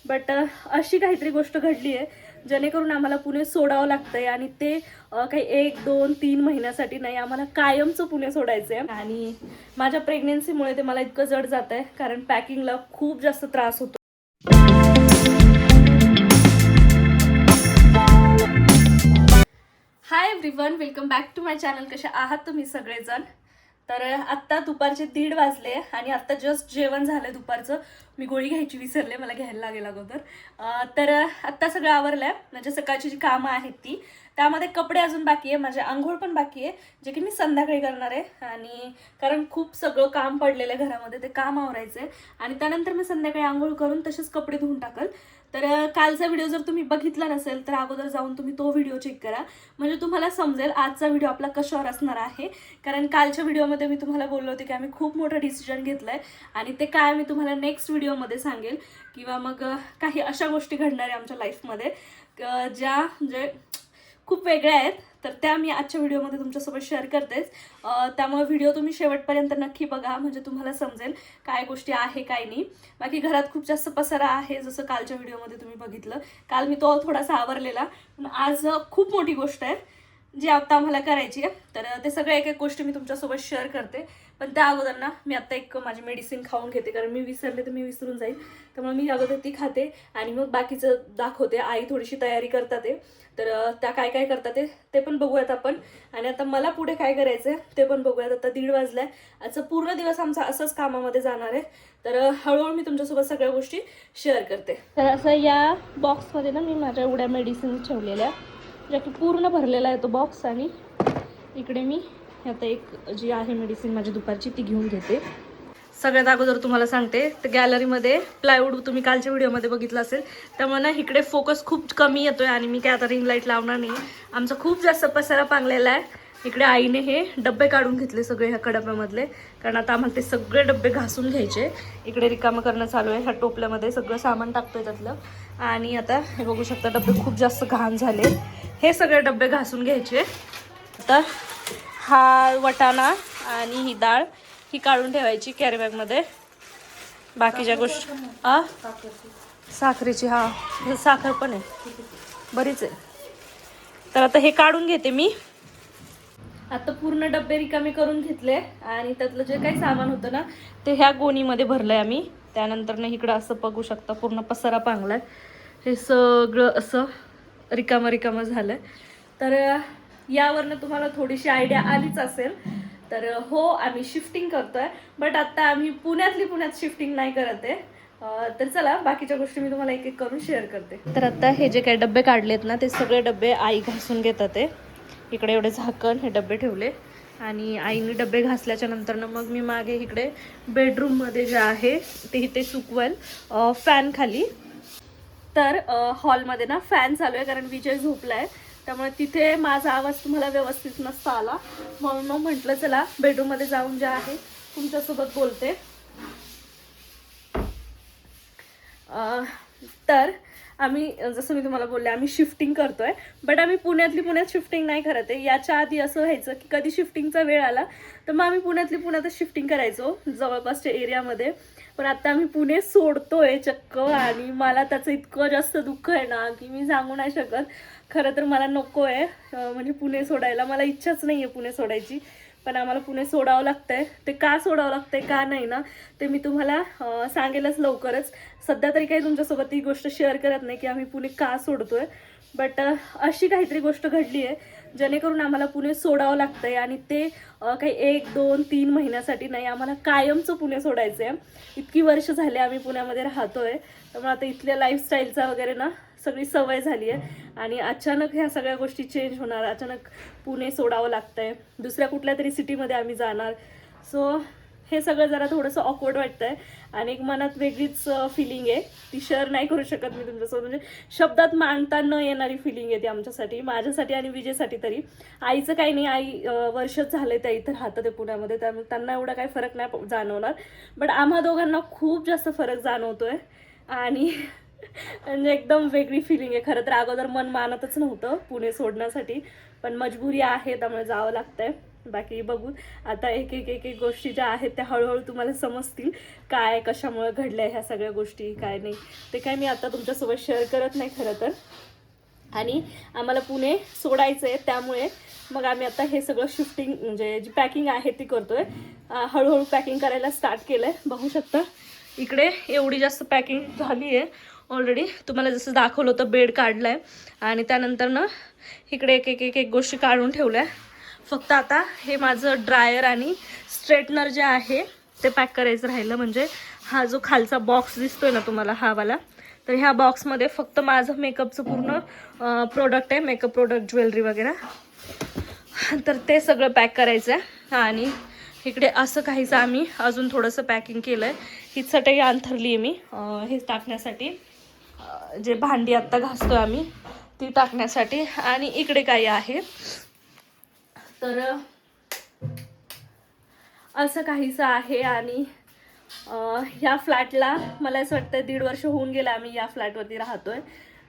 But अशी काहीतरी गोष्ट घडली आहे जेणेकरून आम्हाला पुणे सोडावं लागतंय आणि ते काही 1, 2, 3 महिन्यासाठी नाही, आम्हाला कायमचं पुणे सोडायचं आहे. आणि माझ्या प्रेग्नेन्सीमुळे ते मला इतकं जड जात आहे कारण पॅकिंगला खूप जास्त त्रास होतो. Hi everyone, welcome back to my channel. कशा आहात तुम्ही सगळेजण? तर आत्ता दुपारचे 1:30 वाजले आणि आत्ता जस्ट जेवण झालं दुपारचं. मी गोळी घ्यायची विसरले, मला घ्यायला लागेल अगोदर. तर आत्ता सगळं आवरलं आहे, म्हणजे सकाळची जी कामं आहेत ती. त्यामध्ये कपडे अजून बाकी आहे, माझे आंघोळ पण बाकी आहे, जे की मी संध्याकाळी करणार आहे. आणि कारण खूप सगळं काम पडलेलं आहे घरामध्ये, ते काम आवरायचं आहे. आणि त्यानंतर मी संध्याकाळी आंघोळ करून तसेच कपडे धुवून टाकल. तर कालचा व्हिडिओ जर तुम्ही बघितला नसेल तर अगोदर जाऊन तुम्ही तो व्हिडिओ चेक करा, म्हणजे तुम्हाला समजेल आजचा व्हिडिओ आपला कशावर असणार आहे. कारण कालच्या व्हिडिओमध्ये मी तुम्हाला बोललो होते की आम्ही खूप मोठा डिसिजन घेतलाय आणि ते काय मी तुम्हाला नेक्स्ट व्हिडिओमध्ये सांगेल. किंवा मग काही अशा गोष्टी घडणार आहे आमच्या लाईफमध्ये ज्या म्हणजे खूप वेगळ्या आहेत, तर त्या मी आजच्या व्हिडिओमध्ये तुमच्यासोबत शेअर करतेच. त्यामुळे व्हिडिओ तुम्ही शेवटपर्यंत नक्की बघा, म्हणजे तुम्हाला समजेल काय गोष्टी आहे काय नाही. बाकी घरात खूप जास्त पसारा आहे, जसं कालच्या व्हिडिओमध्ये तुम्ही बघितलं. काल मी तो थोडासा आवरलेला, पण आज खूप मोठी गोष्ट आहे जी आता आम्हाला करायची आहे. तर ते सगळ्या एक एक गोष्टी मी तुमच्यासोबत शेअर करते. पण त्या अगोदर ना मी आता एक माझी मेडिसिन खाऊन घेते, कारण मी विसरले तर मी विसरून जाईल. त्यामुळे मी अगोदर ती खाते आणि मग बाकीचं दाखवते. आई थोडीशी तयारी करतात आहे, तर त्या काय काय करतात ते पण बघूयात आपण. आणि आता मला पुढे काय करायचं आहे ते पण बघूयात. आता 1:30 वाजलाय, आजचा पूर्ण दिवस आमचा असंच कामामध्ये जाणार आहे. तर हळूहळू मी तुमच्यासोबत सगळ्या गोष्टी शेअर करते. तर असं या बॉक्समध्ये ना मी माझ्या एवढ्या मेडिसिन ठेवलेल्या, ज्या की पूर्ण भरलेला आहे तो बॉक्स. आणि इकडे मी आता एक जी आहे मेडिसिन माझी दुपारची ती घेऊन घेते. सगळ्यात अगोदर तुम्हाला सांगते, तर गॅलरीमध्ये प्लायवूड तुम्ही कालच्या व्हिडिओमध्ये बघितलं असेल, त्यामुळे ना इकडे फोकस खूप कमी येतोय आणि मी काय आता रिंग लाईट लावणार नाही. आमचा खूप जास्त पसारा पांगलेला आहे. इकडे आईने हे डब्बे काढून घेतले सगळे ह्या कडब्यामधले, कारण आता आम्हाला ते सगळे डब्बे घासून घ्यायचे. इकडे रिकामं करणं चालू आहे, ह्या टोपल्यामध्ये सगळं सामान टाकतोय त्यातलं. आणि आता हे बघू शकता डब्बे खूप जास्त घाण झाले, हे सगळे डब्बे घासून घ्यायचे. आता हा वटाणा आणि ही डाळ ही काढून ठेवायची कॅरी बॅगमध्ये. बाकीच्या गोष्टी साखरेची, हा साखर पण आहे बरीच आहे. तर आता हे काढून घेते मी. आता पूर्ण डब्बे रिकामे करून घेतले आणि त्यातलं जे काही सामान होतं ना ते ह्या गोणीमध्ये भरलंय आम्ही. त्यानंतर ना इकडं असं बघू शकता पूर्ण पसारा पांगलाय, हे सगळं असं रिकामं झालंय. तर यावरनं तुम्हाला थोडीशी आयडिया आलीच असेल. तर हो, आम्ही शिफ्टिंग करतोय, बट आता आम्ही पुण्यात शिफ्टिंग नाही करत आहे. तर चला बाकीच्या गोष्टी मी तुम्हाला एक एक करून शेअर करते. तर आता हे जे काही डब्बे काढलेत ना ते सगळे डब्बे आई घासून घेतात. इकडे एवढे झाकण हे डब्बे ठेवले आणि आईने डब्बे घासल्याच्या नंतर ना मग मी मागे इकडे बेडरूममध्ये जे आहे ते इथे सुकवेल फॅन खाली. तर हॉलमध्ये ना फॅन चालू आहे कारण विजय झोपला आहे, त्यामुळे तिथे माझा आवाज तुम्हाला व्यवस्थित नसता आला, म्हणून मग म्हटलं चला बेडरूममध्ये जाऊन जे आहे तुमच्यासोबत बोलते. तर आम्ही जसं मी तुम्हाला बोलले आम्ही शिफ्टिंग करतोय, बट आम्ही पुण्यात शिफ्टिंग नाही करत आहे. याच्या आधी असं व्हायचं की कधी शिफ्टिंगचा वेळ आला तर मग आम्ही पुण्यातच शिफ्टिंग करायचो जवळपासच्या एरियामध्ये. पण आता आम्ही पुणे सोडतोय चक्क, आणि मला त्याचं इतकं जास्त दुःख आहे ना की मी सांगू नाही शकत. खरं तर मला नको आहे, म्हणजे पुणे सोडायला मला इच्छाच नाही आहे पुणे सोडायची, पण आम्हाला पुणे सोडावं लागतंय. ते का सोडावं लागतंय का नाही ना ते मी तुम्हाला सांगेलच लवकरच. सध्या तरी काही तुमच्यासोबत ही गोष्ट शेअर करत नाही की आम्ही पुणे का सोडतोय. बट अशी काहीतरी गोष्ट घडली आहे जेणेकरून आम्हाला पुणे सोडावं लागतंय आणि ते काही 1, 2, 3 महिन्यासाठी नाही, आम्हाला कायमचं पुणे सोडायचं आहे. इतकी वर्ष झाले आम्ही पुण्यामध्ये राहतोय, त्यामुळे आता इथल्या लाईफस्टाईलचा वगैरे ना सगळी सवय झाली आहे. आणि अचानक ह्या सगळ्या गोष्टी चेंज होणार, अचानक पुणे सोडावं लागतंय, दुसऱ्या कुठल्या तरी सिटीमध्ये आम्ही जाणार. सो हे सगळं जरा थोडंसं ऑकवर्ड वाटतंय आणि एक मनात वेगळीच फिलिंग आहे, ती शेअर नाही करू शकत मी तुमच्यासोबत. म्हणजे शब्दात मांडता न येणारी फिलिंग आहे ती आमच्यासाठी, माझ्यासाठी आणि विजयसाठी तरी. आईचं काही नाही, आई वर्षच झाले त्या इथं राहतं ते पुण्यामध्ये, त्यामुळे त्यांना एवढा काही फरक नाही जाणवणार. बट आम्हा दोघांना खूप जास्त फरक जाणवतोय. आणि म्हणजे एकदम वेगळी फिलिंग आहे. खरं तर अगोदर मन मानतच नव्हतं पुणे सोडण्यासाठी, पण मजबुरी आहे त्यामुळे जावं लागतंय. बाकी बघू आता एक एक एक एक गोष्टी ज्या आहेत त्या हळूहळू तुम्हाला समजतील, काय कशामुळे घडल्या ह्या सगळ्या गोष्टी, काय नाही ते काय मी आता तुमच्यासोबत शेअर करत नाही खरं तर. आणि आम्हाला पुणे सोडायचं आहे त्यामुळे मग आम्ही आता हे सगळं शिफ्टिंग म्हणजे जी पॅकिंग आहे ती करतोय. हळूहळू पॅकिंग करायला स्टार्ट केलं आहे. बघू शकता इकडे एवढी जास्त पॅकिंग झाली आहे ऑलरेडी. तुम्हाला जसं दाखवलं होतं बेड काढलं आहे आणि त्यानंतर ना इकडे एक एक एक एक गोष्टी काढून ठेवल्या. फक्त आता हे माझं ड्रायर आणि स्ट्रेटनर जे आहे ते पॅक करायचं राहिलं. म्हणजे हा जो खालचा बॉक्स दिसतोय ना तुम्हाला हा वाला, तर ह्या बॉक्समध्ये फक्त माझं मेकअपचं पूर्ण प्रोडक्ट आहे, मेकअप प्रोडक्ट ज्वेलरी वगैरे, तर ते सगळं पॅक करायचं आहे. आणि इकडे असं काहीचं आम्ही अजून थोडंसं पॅकिंग केलं आहे. ही चटई अंथरली आहे मी हे टाकण्यासाठी, जे भांडी आत्ता घासतोय आम्ही ती टाकण्यासाठी. आणि इकडे काही आहे तर असं काहीचं आहे. आणि ह्या फ्लॅटला मला असं वाटतं 1.5 वर्ष होऊन गेलं आम्ही या फ्लॅटवरती राहतोय.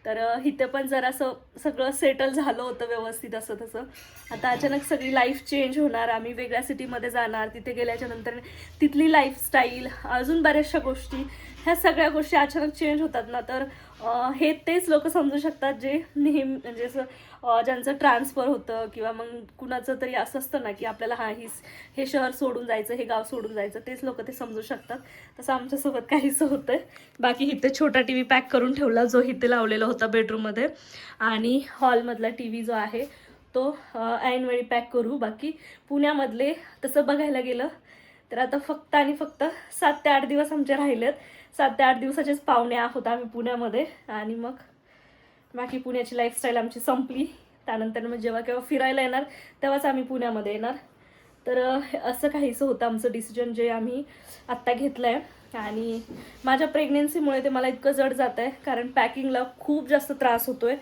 तर इथे पण जरासं सगळं सेटल झालं होतं व्यवस्थित असं तसं. आता अचानक सगळी लाईफ चेंज होणार, आम्ही वेगळ्या सिटीमध्ये जाणार, तिथे गेल्याच्या नंतर तिथली लाईफस्टाईल अजून बऱ्याचशा गोष्टी, ह्या सगळ्या गोष्टी अचानक चेंज होतात ना. तर हे तेच लोक समजू शकतात जे नेहमी म्हणजे असं ज्यांचं ट्रान्सफर होतं किंवा मग कुणाचं तरी असं असतं ना की आपल्याला हे शहर सोडून जायचं, हे गाव सोडून जायचं, तेच लोक ते समजू शकतात. तसं आमच्यासोबत काहीच होतंय. बाकी इथे छोटा टी व्ही पॅक करून ठेवला जो इथे लावलेला होता बेडरूममध्ये, आणि हॉलमधला टी व्ही जो आहे तो ऐनवेळी पॅक करू. बाकी पुण्यामधले तसं बघायला गेलं तर आता फक्त आणि फक्त 7 ते 8 दिवस आमचे राहिलेत. 7 ते 8 दिवसाचेच पाहुणे आहोत आम्ही पुण्यामध्ये. आणि मग बाकी पुण्याची लाईफस्टाईल आमची संपली. त्यानंतर मग जेव्हा केव्हा फिरायला येणार तेव्हाच आम्ही पुण्यामध्ये येणार. तर असं काहीचं होतं आमचं डिसिजन जे आम्ही आत्ता घेतलं आहे. आणि माझ्या प्रेग्नेन्सीमुळे ते मला इतकं जड जात आहे, कारण पॅकिंगला खूप जास्त त्रास होतो आहे.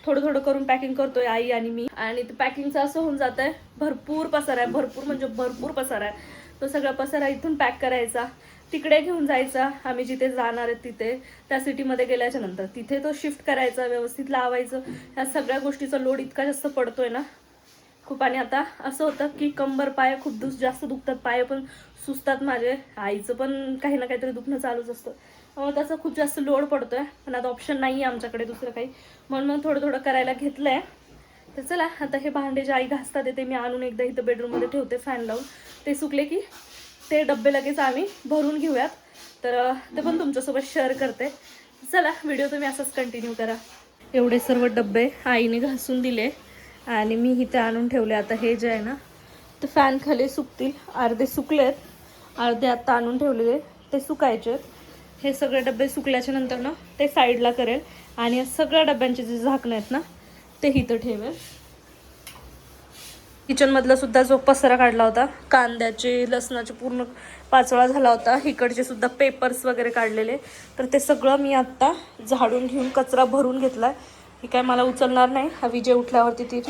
थोडं थोडं करून पॅकिंग करतो आहे आई आणि मी. आणि ते पॅकिंगचं असं होऊन जातं आहे, भरपूर पसारा आहे, भरपूर म्हणजे भरपूर पसारा आहे. तो सगळा पसारा इथून पॅक करायचा, तिकडे घेऊन जायचा आम्ही जिथे जाणार आहे तिथे, त्या सिटीमध्ये गेल्याच्या नंतर तिथे तो शिफ्ट करायचा, व्यवस्थित लावायचं. ह्या सगळ्या गोष्टीचा लोड इतका जास्त पडतोय ना खूप. आणि आता असं होतं की कंबर पाय खूप जास्त दुखतात, पाय पण सुचतात माझे. आईचं पण काही ना काहीतरी दुखणं चालूच असतं, त्यामुळे त्याचा खूप जास्त लोड पडतोय. पण आता ऑप्शन नाही आहे आमच्याकडे दुसरं काही, म्हणून मग थोडं थोडं करायला घेतलं आहे. तर चला आता हे भांडे जे आई घासतात ते मी आणून एकदा इथं बेडरूममध्ये ठेवते फॅन लावून. ते सुकले की ते डब्बे लगेच आम्ही भरून घेऊयात. तर ते पण तुमच्यासोबत शेअर करते. चला व्हिडिओ तुम्ही असंच कंटिन्यू करा. एवढे सर्व डब्बे आईने घासून दिले आणि मी इथे आणून ठेवले. आता हे जे आहे ना ते फॅन खाली सुकतील. अर्धे सुकलेत, अर्धे आत्ता आणून ठेवलेले ते सुकायचे. हे सगळे डबे सुकल्याच्या नंतर ना ते साईडला करेल आणि या सगळ्या डब्यांचे जे झाकणं आहेत ना ते इथं ठेवेल. किचनमधला सुद्धा जो पसारा काढला होता, कांद्याचे लसणाचे पूर्ण पाचोळा झाला होता, इकडचे सुद्धा पेपर्स वगैरे काढलेले, तर ते सगळं मी आत्ता झाडून घेऊन कचरा भरून घेतला आहे. ही काय मला उचलणार नाही, हा विजय उठल्यावरती ती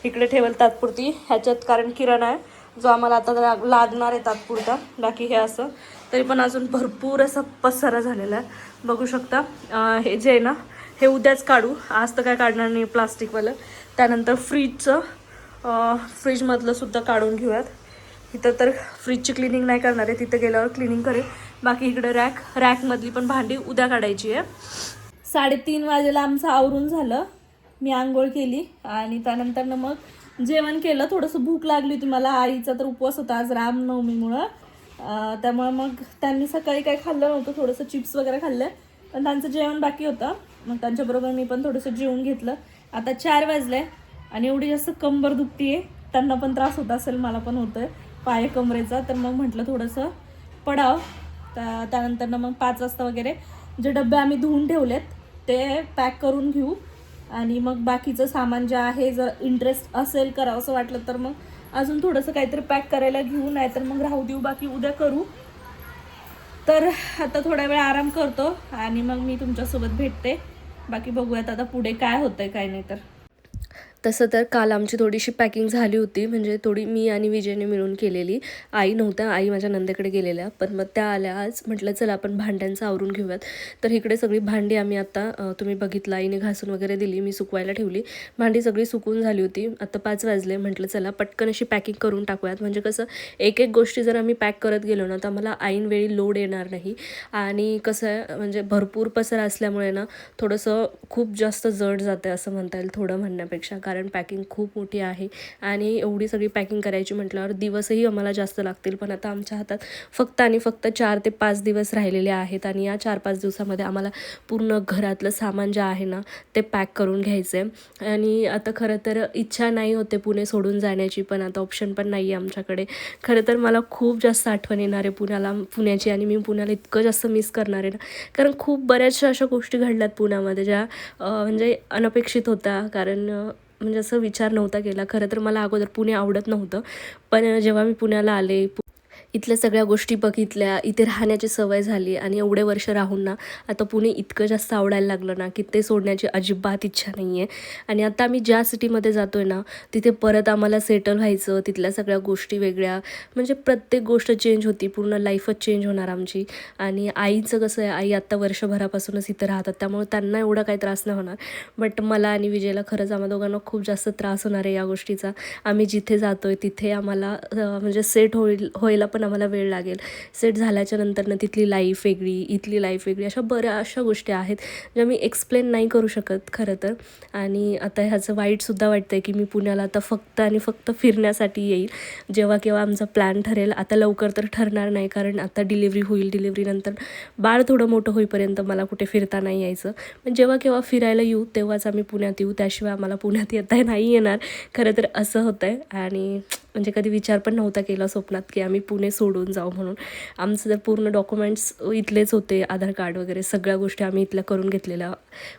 इकडे ठेवेल तात्पुरती ह्याच्यात, कारण किराणा आहे जो आम्हाला आता लागणार आहे तात्पुरता. बाकी हे असं तरी पण अजून भरपूर असा पसारा झालेला आहे. बघू शकता. हे जे आहे ना हे उद्याच काढू, आज तर काय काढणार नाही प्लास्टिकवालं. त्यानंतर फ्रीजमधलं सुद्धा काढून घेऊयात. इथं तर फ्रीजची क्लिनिंग नाही करणार आहे, तिथं गेल्यावर क्लिनिंग करेल. बाकी इकडे रॅकमधली पण भांडी उद्या काढायची आहे. 3:30 वाजेला आमचं आवरून झालं, मी आंघोळ केली आणि त्यानंतर मग जेवण केलं. थोडंसं भूक लागली होती मला, आईचा तर उपवास होता आज रामनवमीमुळं. त्यामुळे मग त्यांनी सकाळी काही खाल्लं नव्हतं, थोडंसं चिप्स वगैरे खाल्लं, पण त्यांचं जेवण बाकी होतं. मग त्यांच्याबरोबर मी पण थोडंसं जेवून घेतलं. आता 4 वाजले आणि एवढी जास्त कंबर दुखती आहे, त्यांना पण त्रास होत असेल, मला पण होतं आहे पाय कमरेचा. तर मग म्हटलं थोडंसं पडाव. त्यानंतर मग 5 वाजता वगैरे जे डबे आम्ही धुवून ठेवलेत ते पॅक करून घेऊ. आणि मग बाकीचं सामान जे आहे, जर इंटरेस्ट असेल करावं असं वाटलं तर मग अजून थोडंसं काहीतरी पॅक करायला घेऊ, नाही तर मग राहू देऊ, बाकी उद्या करू. तर आता थोडा वेळ आराम करतो आणि मग मी तुमच्यासोबत भेटते. बाकी बघूयात आता पुढे काय होतंय काय नाही. तर तसं तर काल आमची थोडीशी पॅकिंग झाली होती, म्हणजे थोडी मी आणि विजयने मिळून केलेली. आई नव्हत्या, आई माझ्या नंदेकडे गेलेल्या, पण मग त्या आल्या आज. म्हटलं चला आपण भांड्यांचं आवरून घेऊयात. तर इकडे सगळी भांडी आम्ही आता तुम्ही बघितलं आईने घासून वगैरे दिली, मी सुकवायला ठेवली. भांडी सगळी सुकून झाली होती. आता 5 वाजले. म्हटलं चला पटकन अशी पॅकिंग करून टाकूयात, म्हणजे कसं एक एक गोष्टी जर आम्ही पॅक करत गेलो ना तर आम्हाला ऐनवेळी लोड येणार नाही. आणि कसं आहे म्हणजे भरपूर पसारा असल्यामुळे ना थोडंसं खूप जास्त जड जातं असं म्हणता येईल, थोडं म्हणण्यापेक्षा, कारण पॅकिंग खूप मोठी आहे आणि एवढी सगळी पॅकिंग करायची म्हटल्यावर दिवसही आम्हाला जास्त लागतील. पण आता आमच्या हातात फक्त आणि फक्त 4 ते 5 दिवस राहिलेले आहेत आणि या 4-5 दिवसामध्ये आम्हाला पूर्ण घरातलं सामान जे आहे ना ते पॅक करून घ्यायचं आहे. आणि आता खरं तर इच्छा नाही होते पुणे सोडून जाण्याची, पण आता ऑप्शन पण नाही आहे आमच्याकडे. खरं तर मला खूप जास्त आठवण येणार आहे पुण्याची, आणि मी पुण्याला इतकं जास्त मिस करणार आहे ना, कारण खूप बऱ्याचशा अशा गोष्टी घडल्यात पुण्यामध्ये ज्या म्हणजे अनपेक्षित होता, कारण म्हणजे असं विचार नव्हता केला. खरं तर मला अगोदर पुणे आवडत नव्हतं, पण जेव्हा मी पुण्याला आले, इथल्या सगळ्या गोष्टी बघितल्या, इथे राहण्याची सवय झाली आणि एवढे वर्ष राहून ना आता पुणे इतकं जास्त आवडायला लागलं ना की ते सोडण्याची अजिबात इच्छा नाही आहे. आणि आता आम्ही ज्या सिटीमध्ये जातो आहे ना तिथे परत आम्हाला सेटल व्हायचं, तिथल्या सगळ्या गोष्टी वेगळ्या, म्हणजे प्रत्येक गोष्ट चेंज होती, पूर्ण लाईफच चेंज होणार आमची. आणि आईचं कसं आहे, आई आत्ता वर्षभरापासूनच इथं राहतात, त्यामुळे त्यांना एवढा काही त्रास नाही होणार. बट मला आणि विजयला खरंच आम्हा दोघांना खूप जास्त त्रास होणार आहे या गोष्टीचा. आम्ही जिथे जातो आहे तिथे आम्हाला म्हणजे सेट व्हायला पण आम्हाला वेळ लागेल. सेट झाल्याच्या नंतरनं तिथली लाईफ वेगळी, इथली लाईफ वेगळी, अशा बऱ्याचशा गोष्टी आहेत ज्या मी एक्सप्लेन नाही करू शकत खरं तर. आणि आता ह्याचं वाईटसुद्धा वाटतं आहे की मी पुण्याला आता फक्त आणि फक्त फिरण्यासाठी येईल. जेव्हा केव्हा आमचा प्लॅन ठरेल, आता लवकर तर ठरणार नाही, कारण आता डिलिव्हरी होईल, डिलिव्हरीनंतर बाळ थोडं मोठं होईपर्यंत मला कुठे फिरता नाही यायचं. पण जेव्हा केव्हा फिरायला येऊ तेव्हाच आम्ही पुण्यात येऊ, त्याशिवाय आम्हाला पुण्यात येता नाही येणार. खरं तर असं होतं आहे. आणि म्हणजे कधी विचार पण नव्हता केला स्वप्नात की आम्ही पुणे सोडून जाऊ म्हणून. आमचं जर पूर्ण डॉक्युमेंट्स इथलेच होते, आधार कार्ड वगैरे सगळ्या गोष्टी आम्ही इथल्या करून घेतलेल्या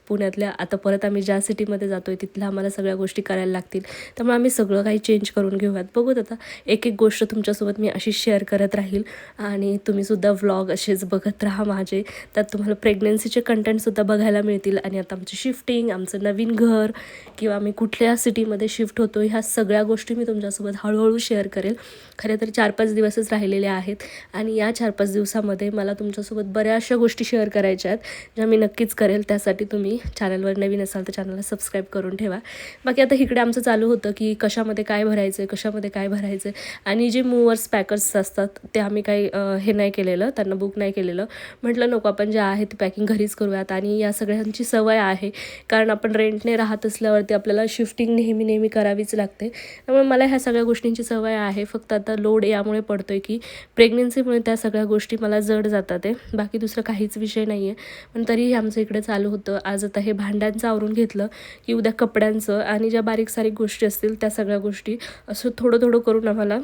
पुण्यातल्या. आता परत आम्ही ज्या सिटीमध्ये जातो आहे तिथल्या आम्हाला सगळ्या गोष्टी करायला लागतील, त्यामुळे आम्ही सगळं काही चेंज करून घेऊयात. बघूत आता एक एक गोष्ट तुमच्यासोबत मी अशी शेअर करत राहील आणि तुम्हीसुद्धा व्लॉग असेच बघत राहा माझे. त्यात तुम्हाला प्रेग्नन्सीचे कंटेंटसुद्धा बघायला मिळतील. आणि आता आमची शिफ्टिंग, आमचं नवीन घर किंवा आम्ही कुठल्या सिटीमध्ये शिफ्ट होतो, ह्या सगळ्या गोष्टी मी तुमच्यासोबत हळूहळू शेअर करेल. खरं तर 4-5 दिवसच राहिलेले आहेत आणि या 4-5 दिवसामध्ये मला तुमच्यासोबत बऱ्याचशा गोष्टी शेअर करायच्या आहेत ज्या मी नक्कीच करेल. त्यासाठी तुम्ही चॅनलवर नवीन असाल तर चॅनलला सबस्क्राईब करून ठेवा. बाकी आता इकडे आमचं चालू होतं की कशामध्ये काय भरायचं आहे, कशामध्ये काय भरायचं आहे. आणि जे मूवर्स पॅकर्स असतात ते आम्ही काही हे नाही केलेलं, त्यांना बुक नाही केलेलं. म्हटलं नको, आपण जे आहे ते पॅकिंग घरीच करूयात. आणि या सगळ्यांची सवय आहे, कारण आपण रेंटने राहत असल्यावरती आपल्याला शिफ्टिंग नेहमी करावीच लागते. त्यामुळे मला ह्या सगळ्या गोष्टींची सवय आहे. फक्त आता लोड यामुळे पडतो आहे की प्रेग्नन्सीमुळे त्या सगळ्या गोष्टी मला जड जातात आहे, बाकी दुसरं काहीच विषय नाही आहे. पण तरीही आमचं इकडे चालू होतं. आज आता हे भांड्यांचं आवरून घेतलं की उद्या कपड्यांचं आणि ज्या बारीक सारीक गोष्टी असतील त्या सगळ्या गोष्टी असं थोडं थोडं करून आम्हाला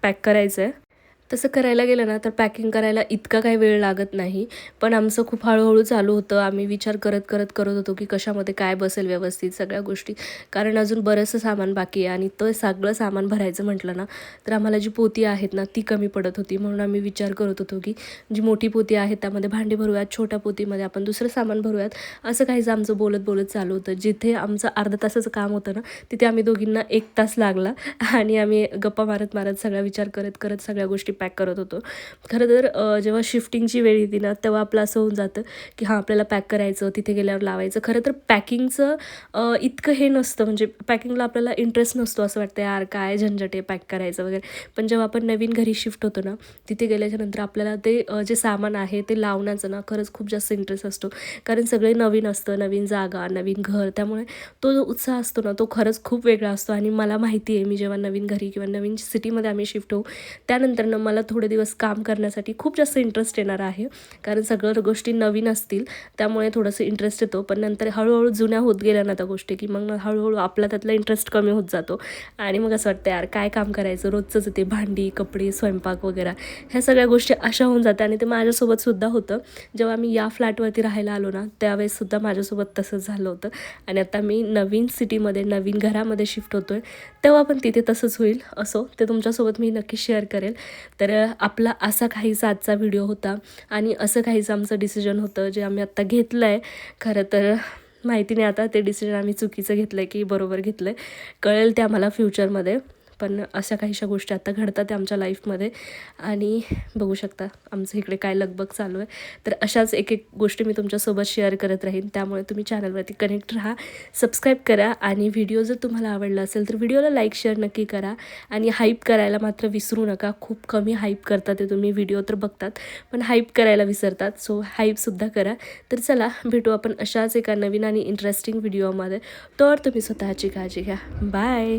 पॅक करायचं आहे. तसं करायला गेलं ना तर पॅकिंग करायला इतका काही वेळ लागत नाही, पण आमचं खूप हळूहळू चालू होतं. आम्ही विचार करत होतो की कशामध्ये काय बसेल व्यवस्थित सगळ्या गोष्टी, कारण अजून बरंचसं सामान बाकी आहे. आणि ते सगळं सामान भरायचं म्हटलं ना तर आम्हाला जी पोती आहेत ना ती कमी पडत होती, म्हणून आम्ही विचार करत होतो की जी मोठी पोती आहे त्यामध्ये भांडी भरूयात, छोट्या पोतीमध्ये आपण दुसरं सामान भरूयात. असं काहीच आमचं बोलत चालू होतं. जिथे आमचं अर्धा तासाचं काम होतं ना तिथे आम्ही दोघींना 1 तास लागला आणि आम्ही गप्पा मारत सगळा विचार करत सगळ्या गोष्टी पॅक करत होतो. खरं तर जेव्हा शिफ्टिंगची वेळ येते ना तेव्हा आपलं असं होऊन जातं की हां आपल्याला पॅक करायचं, तिथे गेल्यावर लावायचं. खरं तर पॅकिंगचं इतकं हे नसतं, म्हणजे पॅकिंगला आपल्याला इंटरेस्ट नसतो, असं वाटतं यार काय झंझट आहे पॅक करायचं वगैरे. पण जेव्हा आपण नवीन घरी शिफ्ट होतो ना तिथे गेल्याच्यानंतर आपल्याला ते जे सामान आहे ते लावण्याचं ना खरंच खूप जास्त इंटरेस्ट असतो, कारण सगळे नवीन असतं, नवीन जागा, नवीन घर, त्यामुळे तो जो उत्साह असतो ना तो खरंच खूप वेगळा असतो. आणि मला माहिती आहे मी जेव्हा नवीन घरी किंवा नवीन सिटीमध्ये आम्ही शिफ्ट होऊ त्यानंतर मला थोडे दिवस काम करण्यासाठी खूप जास्त इंटरेस्ट येणार आहे, कारण सगळ्या गोष्टी नवीन असतील त्यामुळे थोडंसं इंटरेस्ट येतो. पण नंतर हळूहळू जुन्या होत गेल्या ना त्या गोष्टी की मग हळूहळू आपला त्यातला इंटरेस्ट कमी होत जातो आणि मग असं वाटतं यार काय काम करायचं, रोजचंच ते भांडी, कपडे, स्वयंपाक वगैरे ह्या सगळ्या गोष्टी अशा होऊन जातात. आणि ते माझ्यासोबतसुद्धा होतं. जेव्हा मी या फ्लॅटवरती राहायला आलो ना त्यावेळेससुद्धा माझ्यासोबत तसंच झालं होतं. आणि आता मी नवीन सिटीमध्ये, नवीन घरामध्ये शिफ्ट होतो आहे तेव्हा पण तिथे तसंच होईल. असो, ते तुमच्यासोबत मी नक्की शेअर करेल. तर आपला असा काहीसा आजचा व्हिडिओ होता आणि असं काहीचं आमचं डिसिजन होतं जे आम्ही आत्ता घेतलं आहे. खरं तर माहिती नाही आता ते डिसिजन आम्ही चुकीचं घेतलं आहे की बरोबर घेतलं आहे, कळेल ते आम्हाला फ्युचरमध्ये. पण अशा काहीशा गोष्टी आता घडतात आहे आमच्या लाईफमध्ये आणि बघू शकता आमचं इकडे काय लगबग चालू आहे. तर अशाच एक एक गोष्टी मी तुमच्यासोबत शेअर करत राहीन, त्यामुळे तुम्ही चॅनलवरती कनेक्ट राहा, सबस्क्राईब करा आणि व्हिडिओ जर तुम्हाला आवडला असेल तर व्हिडिओला लाईक शेअर नक्की करा आणि हाईप करायला मात्र विसरू नका. खूप कमी हाईप करतात ते, तुम्ही व्हिडिओ तर बघतात पण हाईप करायला विसरतात, सो हाईपसुद्धा करा. तर चला भेटू आपण अशाच एका नवीन आणि इंटरेस्टिंग व्हिडिओमध्ये. तर तुम्ही स्वतःची काळजी घ्या. बाय.